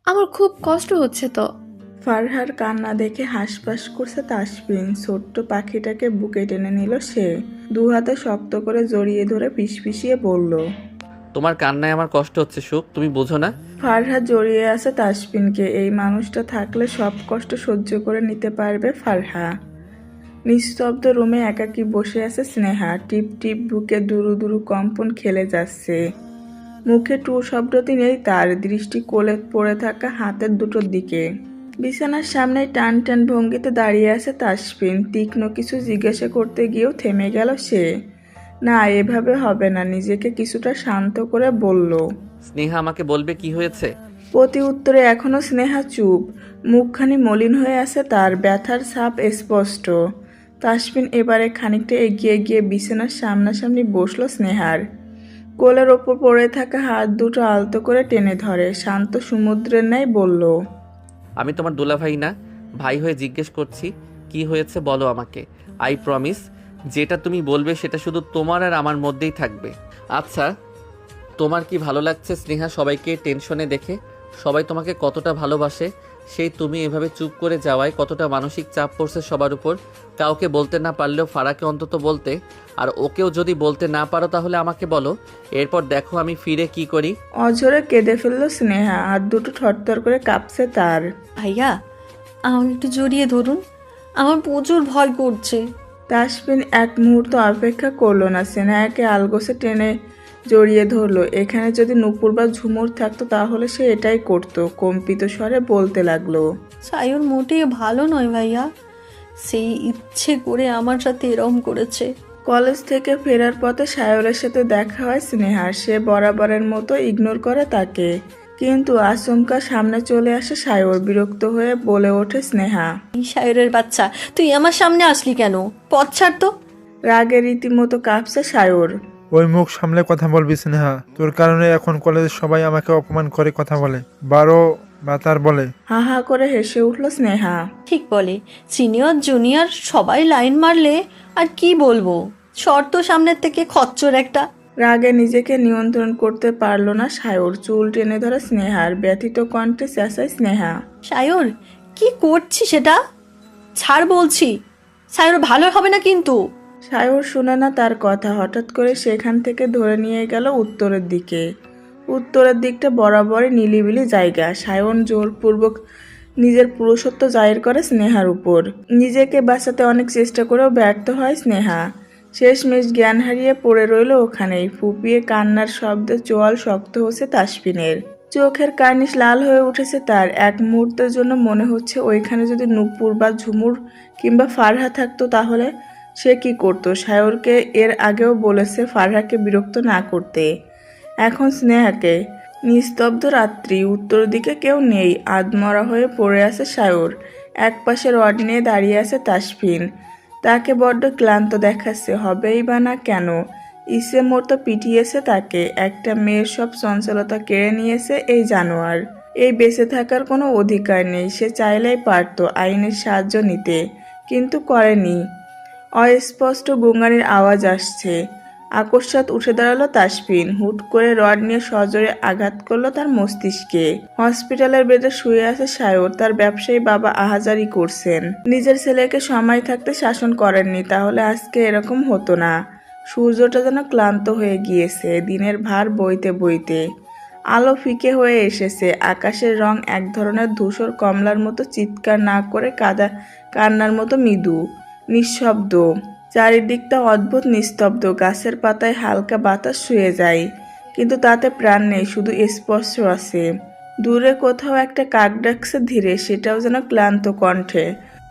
আমার খুব কষ্ট হচ্ছে তো। ফারহার কান্না দেখে হাঁসফাঁস করছে তাসফিন। ছোট্ট পাখিটাকে বুকে টেনে নিল সে। দু হাতে শক্ত করে জড়িয়ে ধরে ফিসফিসিয়ে বলল। তোমার কান্নায় আমার কষ্ট হচ্ছে সুখ, তুমি বোঝো না? ফারহা জড়িয়ে আছে তাসফিনকে। এই মানুষটা থাকলে সব কষ্ট সহ্য করে নিতে পারবে ফারহা। নিস্তব্ধ রুমে একাকী বসে আছে স্নেহা। টিপ টিপ বুকে দুরু দুরু কম্পন খেলে যাচ্ছে। মুখে টু শব্দটি নেই তার। দৃষ্টি কোলে পড়ে থাকা হাতের দুটোর দিকে। বিছানার সামনে টান টান ভঙ্গিতে দাঁড়িয়ে আছে তাসফিন। তীক্ষ্ণ কিছু জিজ্ঞাসা করতে গিয়েও থেমে গেল সে। না, এভাবে হবে না। নিজেকে কিছুটা শান্ত করে বলল। স্নেহা আমাকে বলবে কি হয়েছে? প্রতি উত্তরে এখনো স্নেহা চুপ। মুখখানি মলিন হয়ে আছে তার। ব্যথার ছাপ স্পষ্ট। তাসফিন এবারে খানিকটা এগিয়ে গিয়ে বিছানার সামনাসামনি বসলো স্নেহার। কোলের ওপর পড়ে থাকা হাত দুটো আলতো করে টেনে ধরে শান্ত সমুদ্রের ন্যায় বলল। আমি তোমার দুলাভাই না, ভাই হয়ে জিজ্ঞেস করছি কি হয়েছে বলো আমাকে। আই প্রমিস, যেটা তুমি বলবে সেটা শুধু তোমার আর আমার মধ্যেই থাকবে। আচ্ছা, তোমার কি ভালো লাগছে স্নেহা সবাইকে টেনশনে দেখে? সবাই তোমাকে কতটা ভালোবাসে, সেই তুমি এভাবে চুপ করে যাওয়ায় কতটা মানসিক চাপ পড়ছে সবার উপর। কাউকে বলতে না পারলেও ফারাকে অন্তত বলতে, আর ওকেও যদি বলতে না পারো তাহলে আমাকে বলো। এরপর দেখো আমি ফিরে কি করি। অঝরে কেঁদে ফেলল স্নেহা। হাত দুটো থরথর করে কাঁপছে তার। ভাইয়া, আমাকে একটু জড়িয়ে ধরুন, আমার প্রচুর ভয় করছে। তাসফিন এক মুহূর্ত অপেক্ষা করলো না। স্নেহাকে আলগোসে টেনে জড়িয়ে ধরলো। এখানে যদি নূপুর বা ঝুমুর থাকতো তাহলে সে এটাই করতো। কম্পিত স্বরে বলতে লাগলো। সায়র মোটেই ভালো নয় ভাইয়া, সেই ইচ্ছে করে আমার সাথে এরম করেছে। কলেজ থেকে ফেরার পথে সায়রের সাথে দেখা হয় স্নেহার। সে বরাবরের মতো ইগনোর করে তাকে। কিন্তু আচমকা সামনে চলে আসে সায়র। বিরক্ত হয়ে বলে ওঠে স্নেহা। এই সায়রের বাচ্চা, তুই আমার সামনে আসলি কেন? পথ ছাড় তো। রাগে রীতিমতো কাঁপছে সায়র। ওই মুখ সামলে কথা বলবি স্নেহা। তোর কারণে এখন কলেজের সবাই আমাকে অপমান করে কথা বলে, বারো বাতার বলে। হা হা করে হেসে উঠল স্নেহা। ঠিক বলে, সিনিয়র জুনিয়র সবাই লাইন মারলে আর কি বলবো। শর্ত সামনের থেকে খচ্চর একটা। রাগে নিজেকে নিয়ন্ত্রণ করতে পারল না সায়র। চুল টেনে ধরে স্নেহার। ব্যথিত কণ্ঠে চেঁচায় স্নেহা। সায়র, কি করছি সেটা? ছাড় বলছি। সায়র ভালো হবে না কিন্তু। সায়র শুনে না তার কথা। হঠাৎ করে সেখান থেকে ধরে নিয়ে গেল উত্তরের দিকে। উত্তরের দিকটা বরাবরই নিলিবিলি জায়গা। সায়ন জোরপূর্বক নিজের পুরুষত্ব জাহির করে স্নেহার উপর। নিজেকে বাঁচাতে অনেক চেষ্টা করেও ব্যর্থ হয় স্নেহা। শেষমেশ জ্ঞান হারিয়ে পড়ে রইল ওখানেই। ফুপিয়ে কান্নার শব্দে চোয়াল শক্ত হচ্ছে তাসফিনের। চোখের কার্নিশ লাল হয়ে উঠেছে তার। এক মুহূর্তের জন্য মনে হচ্ছে ওইখানে যদি নূপুর বা ঝুমুর কিংবা ফারহা থাকতো তাহলে সে কি করতো। সায়রকে এর আগেও বলেছে ফারহাকে বিরক্ত না করতে, এখন স্নেহাকে। নিস্তব্ধ রাত্রি। উত্তর দিকে কেউ নেই। আধমরা হয়ে পড়ে আছে সায়র। একপাশে রড নিয়ে দাঁড়িয়ে আছে তাসফিন। তাকে বড্ড ক্লান্ত দেখাচ্ছে। হবেই বা না কেন? ইচ্ছে মতো পিটিয়েছে তাকে। একটা মেয়ের সব চঞ্চলতা কেড়ে নিয়েছে এই জানোয়ার। এই বেঁচে থাকার কোনো অধিকার নেই। সে চাইলেই পারত আইনের সাহায্য নিতে, কিন্তু করেনি। অস্পষ্ট গোঙানির আওয়াজ আসছে। আকস্মাৎ উঠে দাঁড়ালো তাসফিন। হুট করে রড নিয়ে সজোরে আঘাত করলো তার মস্তিষ্কে। হসপিটালের বেডে শুয়ে আছে সায়র। তার ব্যবসায়ী বাবা আহাজারি করছেন। নিজের ছেলেকে সময় থাকতে শাসন করেননি, তাহলে আজকে এরকম হতো না। সূর্যটা যেন ক্লান্ত হয়ে গিয়েছে দিনের ভার বইতে বইতে। আলো ফিকে হয়ে এসেছে। আকাশের রং এক ধরনের ধূসর কমলার মতো। চিৎকার না করে কান্নার মতো মৃদু, নিঃশব্দ। চারিদিকটা অদ্ভুত নিস্তব্ধ। গাছের পাতায় হালকা বাতাস শুয়ে যায়, কিন্তু তাতে প্রাণ নেই, শুধু স্পর্শ আছে। দূরে কোথাও একটা কাক ডাকছে ধীরে, সেটাও যেন ক্লান্ত কণ্ঠে।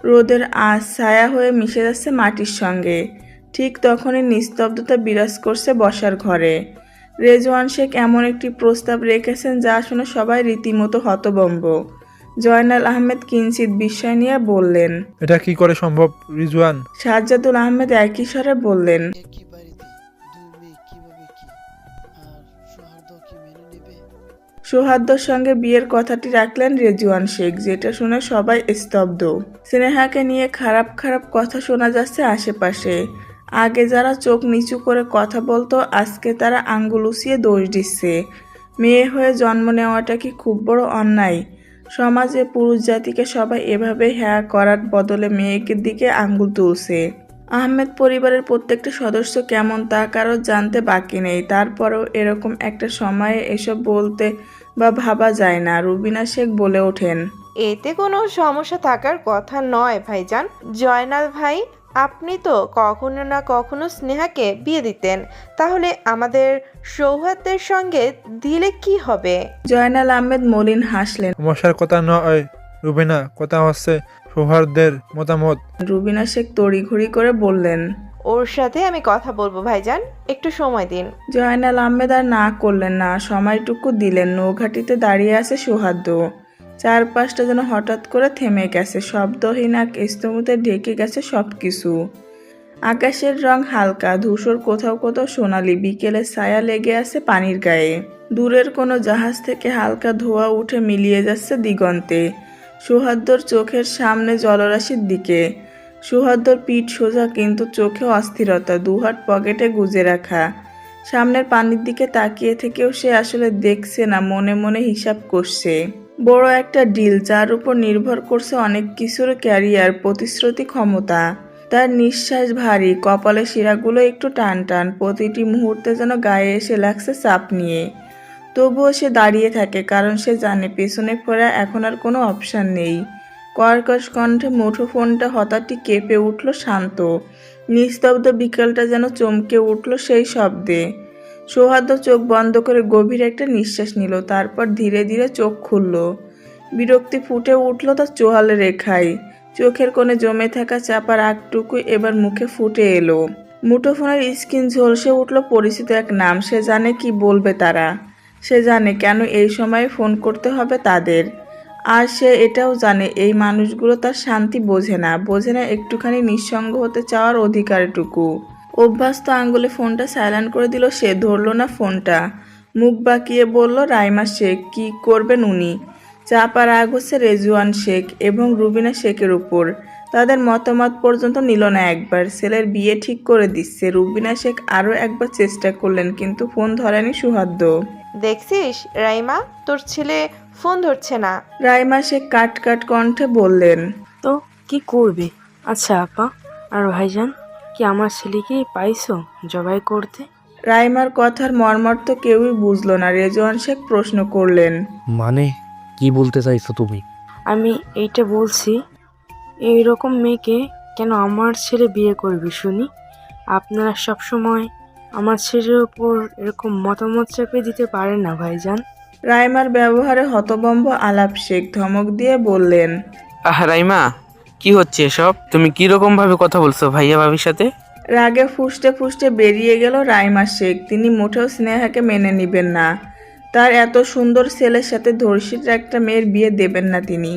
রোদের আঁচ ছায়া হয়ে মিশে যাচ্ছে মাটির সঙ্গে। ঠিক তখনই নিস্তব্ধতা বিরাজ করছে বসার ঘরে। রেজওয়ান শেখ এমন একটি প্রস্তাব রেখেছেন যা শুনে সবাই রীতিমতো হতভম্ব। জয়নাল আহমেদ কিঞ্চিত বিস্ময় নিয়ে বললেন। এটা কি করে সম্ভব রিজওয়ান? সাজ্জাদুল আহমেদ একই স্বরে বললেন। একই বাড়িতে দুই মেয়ে কিভাবে কি? আর সৌহার্দ্য কি মেনে নেবে? সৌহার্দ্যর সঙ্গে বিয়ের কথাটি রাখলেন রেজওয়ান শেখ, যেটা শুনে সবাই স্তব্ধ। স্নেহাকে নিয়ে খারাপ খারাপ কথা শোনা যাচ্ছে আশেপাশে। আগে যারা চোখ নিচু করে কথা বলতো, আজকে তারা আঙ্গুল উঁচিয়ে দোষ দিচ্ছে। মেয়ে হয়ে জন্ম নেওয়াটা কি খুব বড় অন্যায়? সমাজে পুরুষ জাতিকে সবাই এভাবে হ্যাঁ করার বদলে মেয়েকে দিকে আঙ্গুল তুলছে। আহমেদ পরিবারের প্রত্যেকটা সদস্য কেমন তা কারো জানতে বাকি নেই। তারপরেও এরকম একটা সময়ে এসব বলতে বা ভাবা যায় না। রুবিনা শেখ বলে ওঠেন, এতে কোনো সমস্যা থাকার কথা নয় ভাইজান। জয়নাল ভাই, আপনি তো কখনো না কখনো স্নেহাকে বিয়ে দিতেন, তাহলে আমাদের সৌহার্দ্যের সঙ্গে দিলে কি হবে? জয়নাল আহমেদ মলিন হাসলেন। সমস্যার কথা নয় রুবিনা, কথা হচ্ছে সৌহার্দ্যের মতামত। রুবিনা শেখ তড়িঘড়ি করে বললেন। ওর সাথে আমি কথা বলবো ভাইজান, একটু সময় দিন। জয়নাল আহমেদ আর না করলেন না, সময়টুকু দিলেন। নৌঘাটিতে দাঁড়িয়ে আছে সৌহার্দ্য। চারপাশটা যেন হঠাৎ করে থেমে গেছে, শব্দহীন এক স্তম্ভতে ঢেকে গেছে সবকিছু। আকাশের রং হালকা ধূসর, কোথাও কোথাও সোনালি। বিকেলে ছায়া লেগে আছে পানির গায়ে। দূরের কোনো জাহাজ থেকে হালকা ধোঁয়া উঠে মিলিয়ে যাচ্ছে দিগন্তে, সৌহার্দ্যর চোখের সামনে জলরাশির দিকে। সৌহার্দ্যর পিঠ সোজা, কিন্তু চোখে অস্থিরতা, দুহাত পকেটে গুজে রাখা। সামনের পানির দিকে তাকিয়ে থেকেও সে আসলে দেখছে না, মনে মনে হিসাব করছে। বড় একটা ডিল, যার উপর নির্ভর করছে অনেক কিছুর ক্যারিয়ার, প্রতিশ্রুতি, ক্ষমতা। তার নিঃশ্বাস ভারী, কপালে শিরাগুলো একটু টান টান, প্রতিটি মুহূর্তে যেন গায়ে এসে লাগছে চাপ নিয়ে। তবুও সে দাঁড়িয়ে থাকে, কারণ সে জানে পেছনে ফেরা এখন আর কোনো অপশান নেই। কর্কশ কণ্ঠে মুঠোফোনটা হঠাৎই কেঁপে উঠল শান্ত। নিস্তব্ধ বিকেলটা যেন চমকে উঠল সেই শব্দে। সৌহার্দ্য চোখ বন্ধ করে গভীর একটা নিঃশ্বাস নিল, তারপর ধীরে ধীরে চোখ খুলল। বিরক্তি ফুটে উঠল তার চোয়ালে রেখায়। চোখের কোণে জমে থাকা চাপা রাগটুকু এবার মুখে ফুটে এলো। মুঠোফোনের স্ক্রিন ঝলসে উঠল পরিচিত এক নাম। সে জানে কি বলবে তারা, সে জানে কেন এই সময়ে ফোন করতে হবে তাদের। আর সে এটাও জানে এই মানুষগুলো তার শান্তি বোঝে না একটুখানি নিঃসঙ্গ হতে চাওয়ার অধিকারটুকু। অভ্যস্ত আঙ্গুলে ফোনটা সাইলেন্ট করে দিল সে, ধরল না ফোনটা। মুখ বাঁকিয়ে বলল, রাইমা শেখ। কি করবেন উনি? চাপা রাগ হচ্ছে রেজওয়ান শেখ এবং রুবিনা শেখের উপর। তাদের মতামত পর্যন্ত নিল না একবার। ছেলের বিয়ে ঠিক করে দিচ্ছে। রুবিনা শেখ আরও একবার চেষ্টা করলেন, কিন্তু ফোন ধরেনি সৌহার্দ্য। দেখছিস রাইমা, তোর ছেলে ফোন ধরছে না। রাইমা শেখ কাট কাট কণ্ঠে বললেন, তো কি করবে? আচ্ছা আপা আর ভাইজান, কি আমার ছেলেকে পাইছো জবাই করতে? রাইমার কথার মর্মার্থ কেউই বুঝলো না। রেজওয়ান শেখ প্রশ্ন করলেন, মানে কি বলতে চাইছো তুমি? আমি এইটা বলছি, এইরকম মেয়েকে কেন আমার ছেলে বিয়ে করবে শুনি? আপনারা সবসময় আমার ছেলের ওপর এরকম মতামত চাপিয়ে দিতে পারেন না ভাইজান। রাইমার ব্যবহারে হতভম্ব আলাপ শেখ ধমক দিয়ে বললেন, রাইমা, কি হচ্ছে এসব? তুমি কি রকম ভাবে কথা বলছো ভাইয়া ভাবির সাথে? রাগে ফুঁসতে ফুঁসতে বেরিয়ে গেল রাইমা শেখ। তিনি মোটেও স্নেহাকে মেনে নিবেন না। তার এত সুন্দর ছেলের সাথে ধর্ষিত একটা মেয়ের বিয়ে দেবেন না তিনি।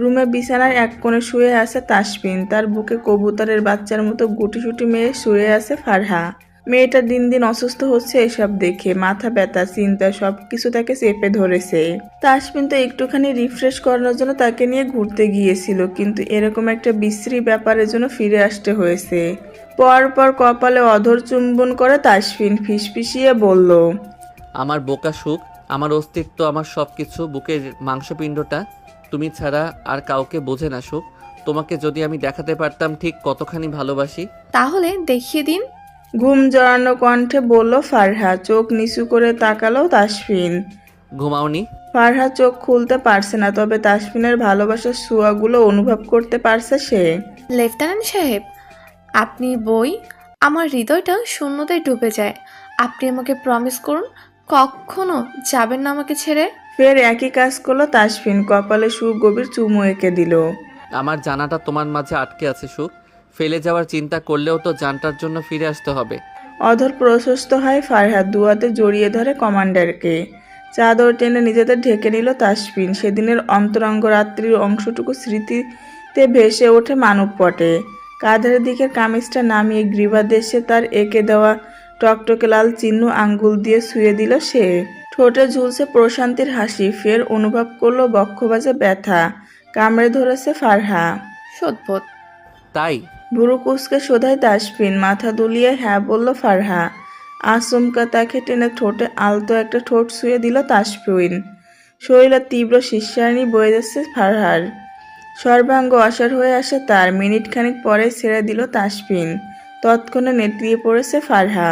রুমে বিছানার এক কোণে শুয়ে আছে তাসফিন, তার বুকে কবুতরের বাচ্চার মতো গুটিসুটি মেয়ে শুয়ে আছে ফারহা। মেয়েটা দিন দিন অসুস্থ হচ্ছে এসব দেখে। মাথা ব্যথা, চিন্তা সবকিছু তাকে চেপে ধরেছে। তাসফিন তো একটুখানি রিফ্রেশ করানোর জন্য তাকে নিয়ে ঘুরতে গিয়েছিল, কিন্তু এরকম একটা বিশ্রী ব্যাপারের জন্য ফিরে আসতে হয়েছে। পরপর কপালে অধর চুম্বন করে তাসফিন ফিসফিসিয়ে বলল, আমার বোকা সুখ, আমার অস্তিত্ব, আমার সব কিছু, বুকের মাংসপিণ্ডটা তুমি ছাড়া আর কাউকে বোঝে না সুখ। তোমাকে যদি আমি দেখাতে পারতাম ঠিক কতখানি ভালোবাসি। তাহলে দেখিয়ে দিন। ঘুম জড়ানো কণ্ঠে বলল ফারহা। চোখ নিচু করে তাকালো তাসফিন। ঘুমাওনি? ফারহা চোখ খুলতে পারছে না, তবে তাসফিনের ভালোবাসার ছোঁয়াগুলো অনুভব করতে পারছে সে। লেফটেন্যান্ট সাহেব, আপনি বই আমার হৃদয়টা শূন্যতায় ডুবে যায়। আপনি আমাকে প্রমিস করুন কখনো যাবেন না আমাকে ছেড়ে। ফের একই কাজ করলো তাসফিন, কপালে সুগভীর চুমু এঁকে দিল। আমার জানাটা তোমার মাঝে আটকে আছে সুখ। ফেলে যাওয়ার চিন্তা করলেও তো জানটার জন্য ফিরে আসতে হবে। অধর প্রশস্ত হয় ফারহাদ, দুয়াতে জড়িয়ে ধরে কমান্ডারকে। চাদর টেনে নিজেদের ঢেকে নিল তাসফিন। সেদিনের অন্তরঙ্গ রাত্রির অংশটুকু স্মৃতিতে ভেসে ওঠে মানবপটে। কাঁধের দিকের কামিজটা নামিয়ে গ্রীবাদেশে তার এঁকে দেওয়া টকটকে লাল চিহ্ন আঙ্গুল দিয়ে ছুঁয়ে দিল সে। ঠোঁটে ঝুলছে প্রশান্তির হাসি। ফের অনুভব করলো বক্ষবাজে ব্যথা কামড়ে ধরেছে ফারহা। সদ্বোধ। তাই ভুরু কুচকে শোধায় তাসফিন। মাথা দুলিয়ে হ্যাঁ বলল ফারহা। আচমকা তাকে টেনে ঠোঁটে আলতো একটা ঠোঁট ছুঁয়ে দিল তাসফিন। শরীরে তীব্র শিরশিরানি বয়ে যাচ্ছে ফারহার। সর্বাঙ্গ অসাড় হয়ে আসে তার। মিনিট খানিক পরে ছেড়ে দিল তাসফিন। তৎক্ষণে নেতিয়ে পড়েছে ফারহা।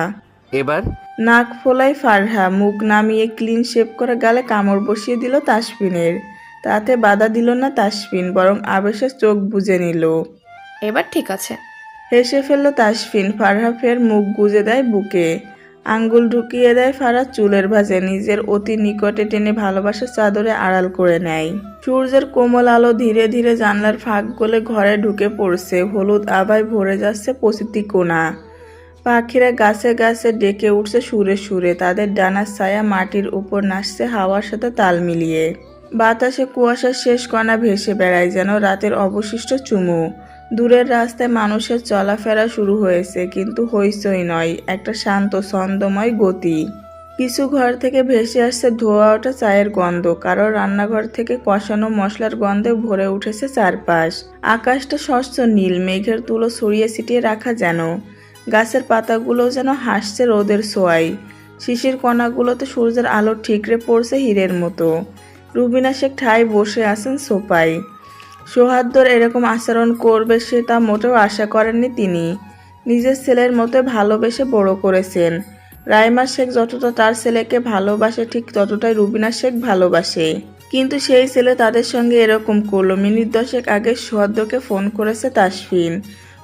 এবার নাক ফোলাই ফারহা, মুখ নামিয়ে ক্লিন শেভ করে গালে কামড় বসিয়ে দিল তাসফিনের। তাতে বাধা দিল না তাসফিন, বরং আবেশে চোখ বুজে নিল। এবার ঠিক আছে। হেসে ফেলল তাসফিন। ফারহা ফের মুখ গুজে দেয় বুকে, আঙ্গুল ঢুকিয়ে দেয় ফারহার চুলের ভাঁজে, নিজের অতি নিকটে টেনে ভালোবাসার চাদরে আড়াল করে নেয়। সূর্যের কোমল আলো ধীরে ধীরে জানলার ফাঁক গলে ঘরে ঢুকে পড়ছে। হলুদ আভায় ভরে যাচ্ছে প্রতিটি কোণা। পাখিরা গাছে গাছে ডেকে উঠছে সুরে সুরে, তাদের ডানার ছায়া মাটির উপর নাচছে হাওয়ার সাথে তাল মিলিয়ে। বাতাসে কুয়াশার শেষ কণা ভেসে বেড়ায় যেন রাতের অবশিষ্ট চুমু। দূরের রাস্তায় মানুষের চলাফেরা শুরু হয়েছে, কিন্তু হইচই নয়, একটা শান্ত ছন্দময় গতি। কিছু ঘর থেকে ভেসে আসছে ধোয়া ওঠা চায়ের গন্ধ, কারো রান্নাঘর থেকে কষানো মশলার গন্ধে ভরে উঠেছে চারপাশ। আকাশটা স্বচ্ছ নীল, মেঘের তুলো ছড়িয়ে ছিটিয়ে রাখা যেন। গাছের পাতাগুলো যেন হাসছে রোদের ছোঁয়ায়। শিশির কণাগুলোতে সূর্যের আলো ঠিকরে পড়ছে হীরের মতো। রুবিনা শেখ ঠায় বসে আছেন সোফায়। সৌহার্দ্যর এরকম আচরণ করবে সে তা মোটেও আশা করেননি তিনি। নিজের ছেলের মতো ভালোবেসে বড় করেছেন। রাইমা শেখ যতটা তার ছেলেকে ভালোবাসে, ঠিক ততটাই রুবিনা শেখ ভালোবাসে। কিন্তু সেই ছেলে তাদের সঙ্গে এরকম করলো। মিনিট 10 আগে সৌহার্দ্যকে ফোন করেছে তাসফিন।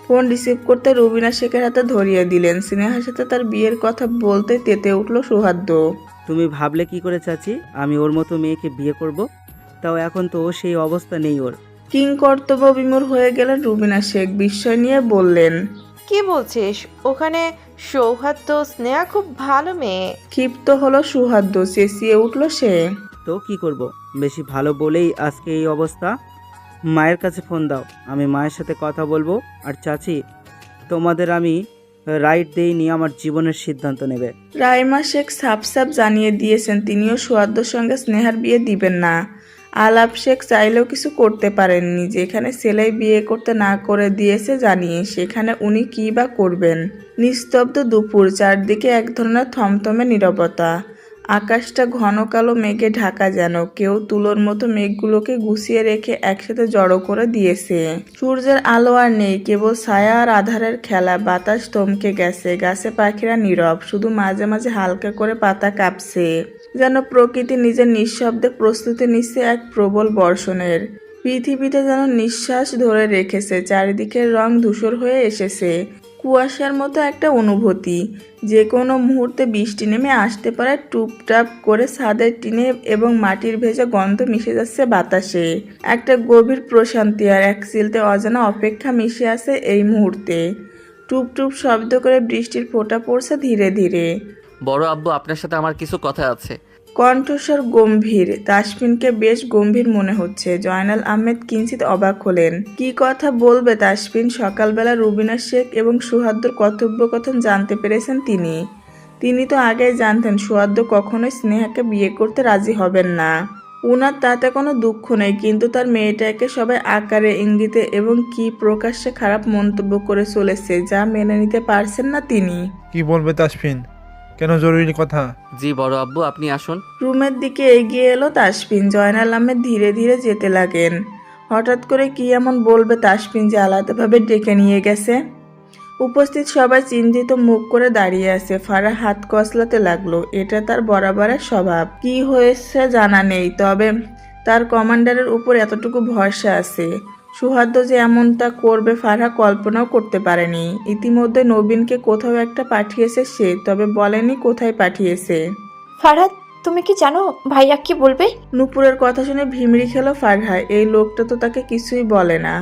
ফোন রিসিভ করতে রুবিনা শেখের হাতে ধরিয়ে দিলেন। স্নেহার সাথে তার বিয়ের কথা বলতে তেতে উঠল সৌহার্দ্য। তুমি ভাবলে কি করে চাচি আমি ওর মতো মেয়েকে বিয়ে করব? তাও এখন তো সেই অবস্থা নেই ওর। কিং কর্তব্য বিমূঢ় হয়ে গেলেন রুবিনা শেখ। বিস্ময় নিয়ে বললেন, কি বলছিস? ওখানে সৌহার্দ্য স্নেহা খুব ভালো মেয়ে। ক্ষিপ্ত হলো সৌহার্দ্য, চেঁচিয়ে উঠল সে। তো কি করব? বেশি ভালো বলেই আজকে এই অবস্থা। মায়ের কাছে ফোন দাও, আমি মায়ের সাথে কথা বলবো। আর চাচি, তোমাদের আমি রাইট দেইনি, আমার জীবনের সিদ্ধান্ত নেবে। রাইমা শেখ সাপ জানিয়ে দিয়েছেন তিনিও সৌহার্দ্যর সঙ্গে স্নেহার বিয়ে দিবেন না। আলাপ শেখ চাইলেও কিছু করতে পারেননি। যেখানে ছেলে বিয়ে করতে না করে দিয়েছে জানিয়ে, সেখানে উনি কী বা করবেন। নিস্তব্ধ দুপুর, চারদিকে এক ধরনের থমথমে নীরবতা। আকাশটা ঘন কালো মেঘে ঢাকা, যেন কেউ তুলোর মতো মেঘগুলোকে গুছিয়ে রেখে একসাথে জড়ো করে দিয়েছে। সূর্যের আলো আর নেই, কেবল ছায়া আর আধারের খেলা। বাতাস থমকে গেছে, গাছে পাখিরা নীরব, শুধু মাঝে মাঝে হালকা করে পাতা কাঁপছে, যেন প্রকৃতি নিজের নিঃশব্দে প্রস্তুতি নিচ্ছে এক প্রবল বর্ষণের। পৃথিবীতে যেন নিঃশ্বাস ধরে রেখেছে, চারিদিকের রং ধূসর হয়ে এসেছে। কুয়াশার মতো একটা অনুভূতি, যে কোনো মুহূর্তে বৃষ্টি নেমে আসতে পারে। টুপটাপ করে ছাদের টিনে এবং মাটির ভেজা গন্ধ মিশে যাচ্ছে বাতাসে। একটা গভীর প্রশান্তি আর এক চিলতে অজানা অপেক্ষা মিশে আছে এই মুহূর্তে। টুপ টুপ শব্দ করে বৃষ্টির ফোঁটা পড়ছে ধীরে ধীরে। বড় আব্বু, আপনার সাথে আমার কিছু কথা আছে। কণ্ঠস্বর গম্ভীর। তাসফিনকে বেশ গম্ভীর মনে হচ্ছে। জয়নাল আহমেদ কিঞ্চিত অবাক হলেন। কি কথা বলবে তাসফিন? সকালবেলা রুবিনা শেখ এবং সৌহার্দ্যর কথোপকথন জানতে পেরেছেন তিনি তো আগেই জানতেন সৌহার্দ্য কখনোই স্নেহাকে বিয়ে করতে রাজি হবেন না। উনার তাতে কোনো দুঃখ নেই, কিন্তু তার মেয়েটাকে সবাই আকারে ইঙ্গিতে এবং কি প্রকাশ্যে খারাপ মন্তব্য করে চলেছে, যা মেনে নিতে পারছেন না তিনি। কি বলবে তাসফিন? কেন জরুরি কথা? জি বড় আব্বু, আপনি আসুন। রুমের দিকে এগিয়ে এলো তাসফিন। জয়নাল আহমেদ ধীরে ধীরে যেতে লাগেন। হঠাৎ করে কি এমন বলবে তাসফিন যে আলাদাভাবে ডেকে নিয়ে গেছে? উপস্থিত সবাই চিন্তিত মুখ করে দাঁড়িয়ে আছে। ফারহা হাত কসলাতে লাগলো। এটা তার বরাবরের স্বভাব। কি হয়েছে জানা নেই, তবে তার কমান্ডারের উপর এতটুকু ভরসা আছে। সৌহার্দ্য যে এমনটা করবে ফারহা কল্পনাও করতে পারেনি। ইতিমধ্যে নবীনকে কোথাও একটা পাঠিয়েছে সে, তবে বলেনি কোথায় পাঠিয়েছে। ফারহাদ, তুমি কি জানো ভাইয়া কি বলবে? নূপুরের কথা শুনে ভিমড়ি খেলো ফারহা। এই লোকটা তো তাকে কিছুই বলে না।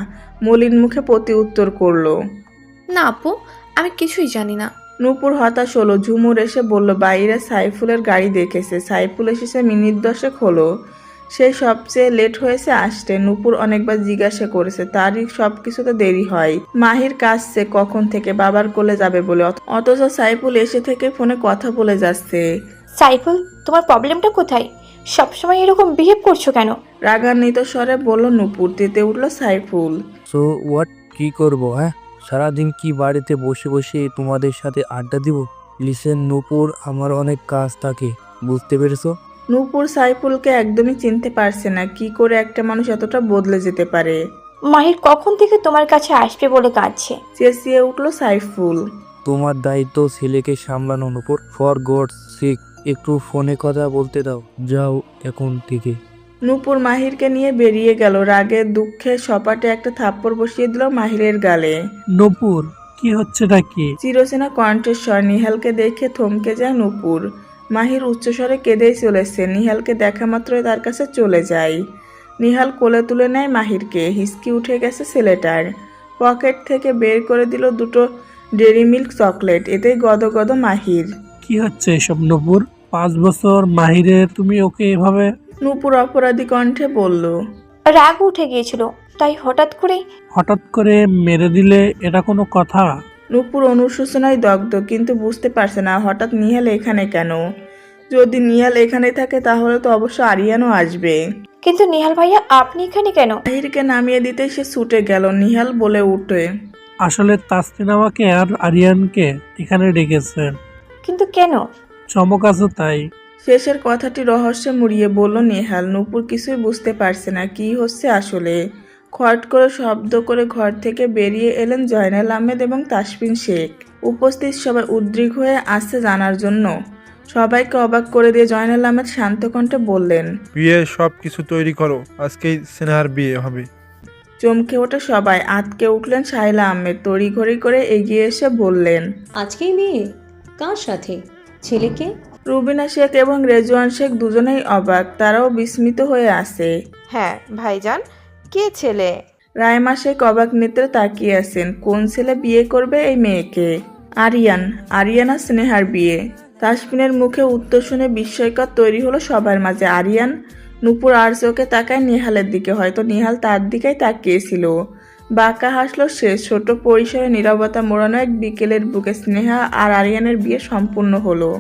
মলিন মুখে প্রতি উত্তর করলো, না আপু, আমি কিছুই জানি না। নূপুর হতাশ হলো। ঝুমুর এসে বলল, বাইরে সাইফুলের গাড়ি দেখেছে। সাইফুল এসেছে মিনিট 10 হলো। সে সবচেয়ে লেট হয়েছে আসতে। নূপুর অনেকবার জিজ্ঞাসা করেছে, তারই সব কিছুতে দেরি হয়। মাহির কাছে কখন থেকে বাবার কোলে যাবে বলে, অথচ সাইফুল এসে থেকে ফোনে কথা বলে যাচ্ছে। সাইফুল, তোমার প্রবলেমটা কোথায়? সবসময় এরকম বিহেভ করছো কেন? রাগান্বিত স্বরে বলল নূপুর। তেতে উঠল সাইফুল। সো হোয়াট, কি করবো? হ্যাঁ, সারাদিন কি বাড়িতে বসে বসে তোমাদের সাথে আড্ডা দিব? লিসেন নূপুর, আমার অনেক কাজ থাকে, বুঝতে পেরেছো? নূপুর সাইফুলকে একদমই চিনতে পারছে না, কি করে একটা মানুষ এতটা বদলে যেতে পারে। মাহির কখন থেকে তোমার কাছে আসবে বলে কাঁদছে। চেঁচিয়ে উঠল সাইফুল। তোমার দায়িত্ব ছেলেকে সামলানোর উপর। ফর গডস সেক একটু ফোনে কথা বলতে দাও, যাও এখন থেকে। নূপুর মাহিরকে নিয়ে বেরিয়ে গেল। রাগে দুঃখে সপাটে একটা থাপ্পড় বসিয়ে দিল মাহিরের গালে। নূপুর, কি হচ্ছেটা কি? চিরচেনা কণ্ঠস্বর। নিহালকে দেখে থমকে যায় নূপুর। মাহির উচ্চস্বরে কেঁদেই চলেছে। নিহালকে দেখা মাত্রই তার কাছে চলে যায়। নিহাল কোলে তুলে নেয় মাহিরকে। হিসকি উঠে গেছে ছেলেটার। পকেট থেকে বের করে দিল দুটো ডেরি মিল্ক চকলেট। এতেই গদগদ মাহির। কি হচ্ছে এসব নূপুর? 5 বছর মাহিরের, তুমি ওকে এভাবে? নূপুর অপরাধী কণ্ঠে বলল। রাগ উঠে গিয়েছিল, তাই হঠাৎ করে মেরে দিলে এটা কোনো কথা? নূপুর অনুশোচনায় দগ্ধ, কিন্তু বুঝতে পারছে না হঠাৎ নিহাল এখানে কেন। যদি নিহাল এখানে থাকে তাহলে তো অবশ্য আরিয়ানও আসবে। কিন্তু নিহাল ভাইয়া, আপনি এখানে কেন? মাহিরকে নামিয়ে দিতে সে ছুটে গেল। নিহাল বলে উঠে। আসলে তাসনিন আমাকে আর আরিয়ানকে এখানে ডেকেছে। কিন্তু কেন? চমক আছে তাই। শেষের কথাটি রহস্যে মুড়িয়ে বলল নেহাল। নূপুর কিছুই বুঝতে পারছে না কি হচ্ছে আসলে। খট করে শব্দ করে ঘর থেকে বেরিয়ে এলেন জয়নাল আহমেদ এবং তাসফিন শেখ। উপস্থিত সবাই উদ্গ্রীব হয়ে আসছে জানার জন্য। সবাইকে অবাক করে দিয়ে জয়নাল আহমেদ শান্ত কণ্ঠে বললেন, বিয়ে সব কিছু তৈরি করো, আজকেই স্নেহার বিয়ে হবে। চমকে ওঠে সবাই। আতকে উঠলেন সাহিলা আহমেদ। তড়িঘড়ি করে এগিয়ে এসে বললেন, আজকেই বিয়ে? কার সাথে? ছেলেকে? রুবিনা শেখ এবং রেজওয়ান শেখ দুজনেই অবাক। তারাও বিস্মিত হয়ে আসে। হ্যাঁ ভাইজান, কে ছেলে? রায়মা শেখ অবাক নেত্রে তাকিয়ে আছেন। কোন ছেলে বিয়ে করবে এই মেয়েকে? আরিয়ান। আরিয়ানা স্নেহার বিয়ে। তাসফিনের মুখে উত্তর শুনে বিস্ময়কর তৈরি হলো সবার মাঝে। আরিয়ান? নূপুর আর চোখে তাকায় নিহালের দিকে। হয়তো নিহাল তার দিকেই তাকিয়েছিল। বাঁকা হাসলো সে। ছোট পরিসরে নীরবতা মোড়ানো এক বিকেলের বুকে স্নেহা আর আরিয়ানের বিয়ে সম্পূর্ণ হলো।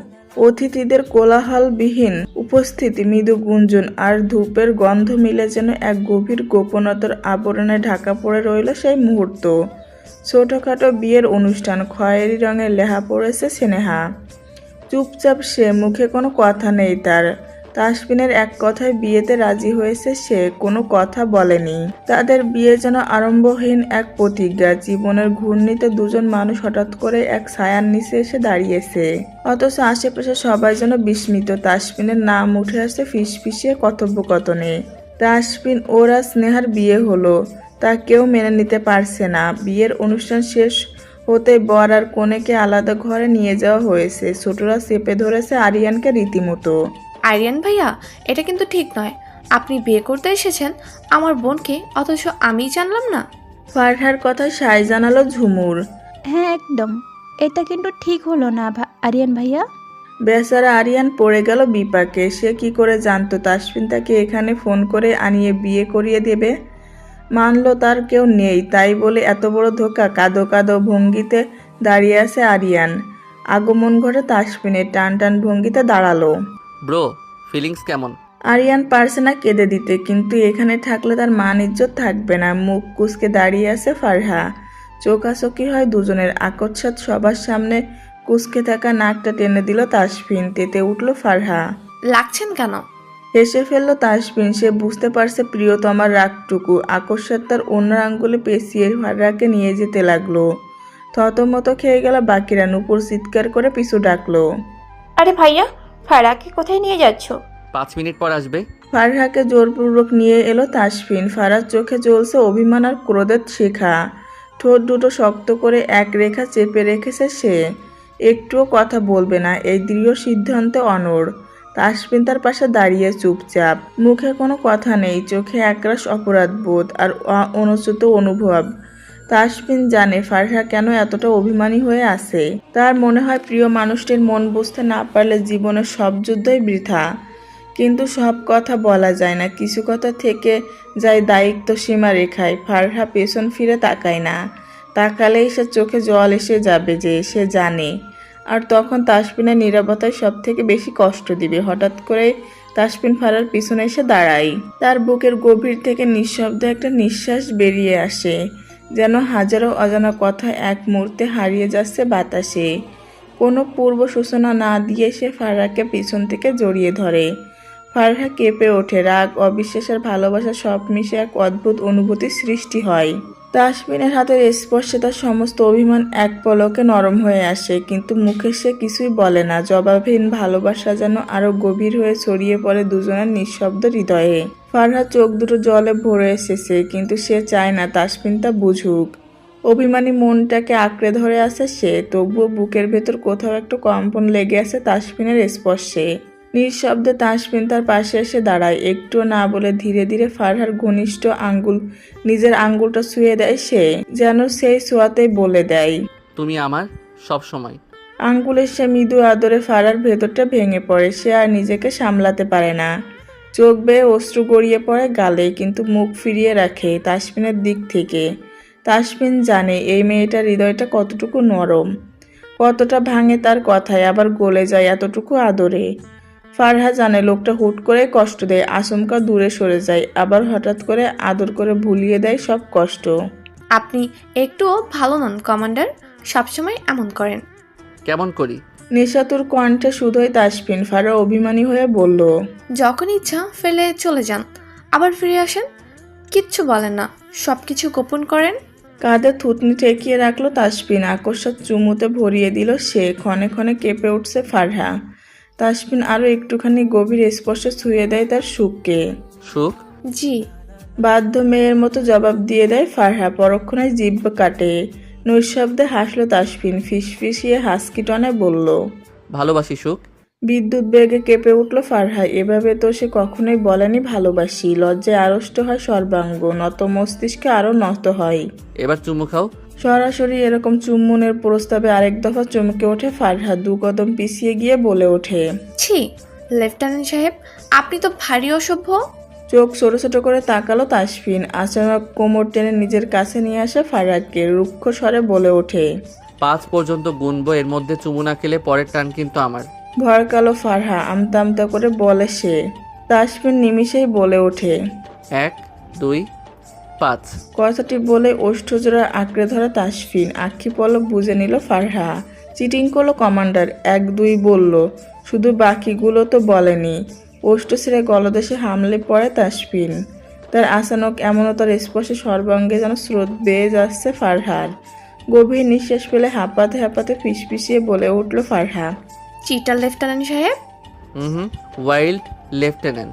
অতিথিদের কোলাহলবিহীন উপস্থিতি, মৃদু গুঞ্জন আর ধূপের গন্ধ মিলে যেন এক গভীর গোপনতার আবরণে ঢাকা পড়ে রইল সেই মুহূর্ত। ছোটখাটো বিয়ের অনুষ্ঠান। খয়েরি রঙের লেহা পড়েছে স্নেহা। চুপচাপ সে, মুখে কোনো কথা নেই তার। তাসফিনের এক কথায় বিয়েতে রাজি হয়েছে সে, কোনো কথা বলেনি। তাদের বিয়ে যেন আরম্ভহীন এক প্রতিজ্ঞা। জীবনের ঘূর্ণিতে দুজন মানুষ হঠাৎ করে এক ছায়ার নিচে এসে দাঁড়িয়েছে। অথচ আশেপাশে সবাই যেন বিস্মিত। তাসফিনের নাম উঠে আসছে ফিসফিসিয়ে কথোপকথনে। তাসফিন ওরা স্নেহার বিয়ে হলো, তা কেউ মেনে নিতে পারছে না। বিয়ের অনুষ্ঠান শেষ হতে বর আর কনেকে আলাদা ঘরে নিয়ে যাওয়া হয়েছে। ছোটরা চেপে ধরেছে আরিয়ানকে রীতিমতো। আরিয়ান ভাইয়া, এটা কিন্তু ঠিক নয়। আপনি বিয়ে করতে এসেছেন আমার বোনকে, অথচ আমি জানলাম না। ফারহার কথায় সায় জানালো ঝুমুর। হ্যাঁ একদম, এটা কিন্তু ঠিক হলো না আরিয়ান ভাইয়া। বেচারা আরিয়ান পড়ে গেল বিপাকে। সে কি করে জানতো তাসফিন তাকে এখানে ফোন করে আনিয়ে বিয়ে করিয়ে দেবে? মানলো তার কেউ নেই, তাই বলে এত বড় ধোঁকা? কাঁদো কাঁদো ভঙ্গিতে দাঁড়িয়ে আছে আরিয়ান। আগমন ঘটে তাসফিনের। টান টান ভঙ্গিতে দাঁড়ালো। ব্রো, ফিলিংস কেমন? আরিয়ান পারছে না কেঁদে দিতে, কিন্তু এখানে থাকলে তার মান ইজ্জত থাকবে না। মুখ কুঁচকে দাঁড়িয়ে আছে ফারহা। চোখাচোখি হয় দুজনের। আকস্মাৎ সবার সামনে কুঁচকে থাকা নাকটা টেনে দিল তাসফিন। তেতে উঠল ফারহা। লাগছেন কেন? হেসে ফেললো তাসফিন। সে বুঝতে পারছে প্রিয়তমার রাগটুকু। আকস্মাৎ তার অন্য আঙ্গুলে পেঁচিয়ে ফারহাকে নিয়ে যেতে লাগলো। থতমত খেয়ে গেল বাকিরা। নূপুর চিৎকার করে পিছু ডাকলো। আরে ভাইয়া, ফারাকে কোথায় নিয়ে যাচ্ছ? 5 মিনিট পর আসবে। ফারহাকে জোরপূর্বক নিয়ে এলো তাসফিন। ফারহার চোখে জ্বলছে অভিমান আর ক্রোধের শিখা। ঠোঁট দুটো শক্ত করে এক রেখা চেপে রেখেছে সে। একটুও কথা বলবে না, এই দৃঢ় সিদ্ধান্তে অনড়। তাসফিন তার পাশে দাঁড়িয়ে চুপচাপ। মুখে কোনো কথা নেই, চোখে একরাশ অপরাধ বোধ আর অনুচ্যুত অনুভব। তাসফিন জানে ফারহা কেন এতটা অভিমানী হয়ে আছে। তার মনে হয় প্রিয় মানুষটির মন বুঝতে না পারলে জীবনের সব যুদ্ধই বৃথা। কিন্তু সব কথা বলা যায় না। কিছু কথা থেকে যায় দায়িত্ব সীমা রেখায়। ফারহা পেছন ফিরে তাকায় না। তাকালেই সে চোখে জল এসে যাবে যে সে জানে। আর তখন তাসফিনের নীরবতায় সব থেকে বেশি কষ্ট দিবে। হঠাৎ করে তাসফিন ফারহার পিছনে এসে দাঁড়ায়। তার বুকের গভীর থেকে নিঃশব্দে একটা নিঃশ্বাস বেরিয়ে আসে, যেন হাজারো অজানা কথা এক মুহূর্তে হারিয়ে যাচ্ছে বাতাসে। কোনো পূর্ব সূচনা না দিয়ে সে ফারহাকে পিছন থেকে জড়িয়ে ধরে। ফারহা কেঁপে ওঠে, রাগ, অবিশ্বাস আর ভালোবাসা সব মিশে এক অদ্ভুত অনুভূতির সৃষ্টি হয়। তাসফিনের হাতের স্পর্শে তার সমস্ত অভিমান এক পলকে নরম হয়ে আসে, কিন্তু মুখে সে কিছুই বলে না। জবাবহীন ভালোবাসা যেন আরো গভীর হয়ে ছড়িয়ে পড়ে দুজনের নিঃশব্দ হৃদয়ে। ফারহা চোখ দুটো জলে ভরে এসেছে, কিন্তু সে চায় না তাসফিন তা বুঝুক। অভিমানী মনটাকে আঁকড়ে ধরে আছে সে, তবুও বুকের ভেতর কোথাও একটু কম্পন লেগে আছে তাসফিনের স্পর্শে। নিঃশব্দে তাসফিন তার পাশে এসে দাঁড়ায়, একটুও না বলে ধীরে ধীরে ফারহার ঘনিষ্ঠ নিজের আঙ্গুলটা ছুঁয়ে দেয় সে, যেন সেই ছোঁয়াতেই বলে দেয়, তুমি আমার সব সময়। আঙ্গুলের সে মৃদু আদরে ফারহার ভেতরটা ভেঙে পড়ে। সে আর নিজেকে সামলাতে পারে না, চোখ বেয়ে অশ্রু গড়িয়ে পড়ে গালে, কিন্তু মুখ ফিরিয়ে রাখে তাসফিনের দিক থেকে। তাসফিন জানে এই মেয়েটার হৃদয়টা কতটুকু নরম, কতটা ভাঙে তার কথায়, আবার গলে যায় এতটুকু আদরে। ফারহা জানে লোকটা হুট করে কষ্ট দেয়, আচমকা দূরে সরে যায়, আবার হঠাৎ করে আদর করে ভুলিয়ে দেয় সব কষ্ট। আপনি একটুও ভালো নন কমান্ডার, সবসময় এমন করেন। কেমন করি? নিশাতুর কণ্ঠে শুধুই তাসফিন। ফারহা অভিমানী হয়ে বলল, যখন ইচ্ছা ফেলে চলে যান, আবার ফিরে আসেন, কিচ্ছু বলেন না, সব কিছু গোপন করেন। কাঁধে থুতনি ঠেকিয়ে রাখলো তাসফিন, আকস্মাৎ চুমুতে ভরিয়ে দিল সে। ক্ষণে ক্ষণে কেঁপে উঠছে ফারহা। তাসফিন আরো একটুখানি গভীর স্পর্শে ছুঁয়ে দেয় তার সুখকে। সুখ? জি। বাধ্য মেয়ের মতো জবাব দিয়ে দেয় ফারহা, পরক্ষণে জিভ কাটে। নৈশব্দে হাসলো তাসফিন, ফিসফিসিয়ে হাসকি টনে বলল, ভালোবাসি সুখ। বিদ্যুৎ বেগে কেঁপে উঠল ফারহা। এভাবে তো সে কখনোই বলেনি ভালোবাসি। লজ্জায় আড়ষ্ট হয় সর্বাঙ্গ, নত মস্তিষ্কে আরো নত হয়। এবার চুমু খাও। সরাসরি এরকম চুম্বনের প্রস্তাবে আরেক দফা চমকে ওঠে ফারহা, দু কদম পিছিয়ে গিয়ে বলে ওঠে, ছি লেফটেন্যান্ট সাহেব, আপনি তো ভারী অসভ্য। চোখ ছোট ছোট করে তাকালো তাসফিন। আচানক কোমর টেনে নিজের কাছে নিয়ে আসে ফারহাকে, রুক্ষ স্বরে বলে ওঠে, 5 পর্যন্ত গুনবো, এর মধ্যে চুমু না খেলে পরের টান কিন্তু আমার। ভরকালো ফারহা আমতা আমতা করে বলে সে। তাসফিন নিমিষেই বলে ওঠে, 1 2 5। কথাটি বলে ওষ্ঠজোড়া আঁকড়ে ধরা তাসফিন। আক্ষি পলক বুঝে নিল ফারহা। চিটিং করলো কমান্ডার, 1 2 বলল, শুধু বাকিগুলো তো বলেনি। ওষ্ঠ ছেড়ে গলদেশে হামলে পড়ে তাসফিন। তার আচানক এমনতার স্পর্শে সর্বাঙ্গে যেন স্রোত বেয়ে যাচ্ছে ফারহার। গভীর নিঃশ্বাস ফেলে হাঁপাতে হাঁপাতে ফিসফিসিয়ে বলে উঠল ফারহা, চিটার লেফটেন্যান্ট সাহেব। Wild lieutenant.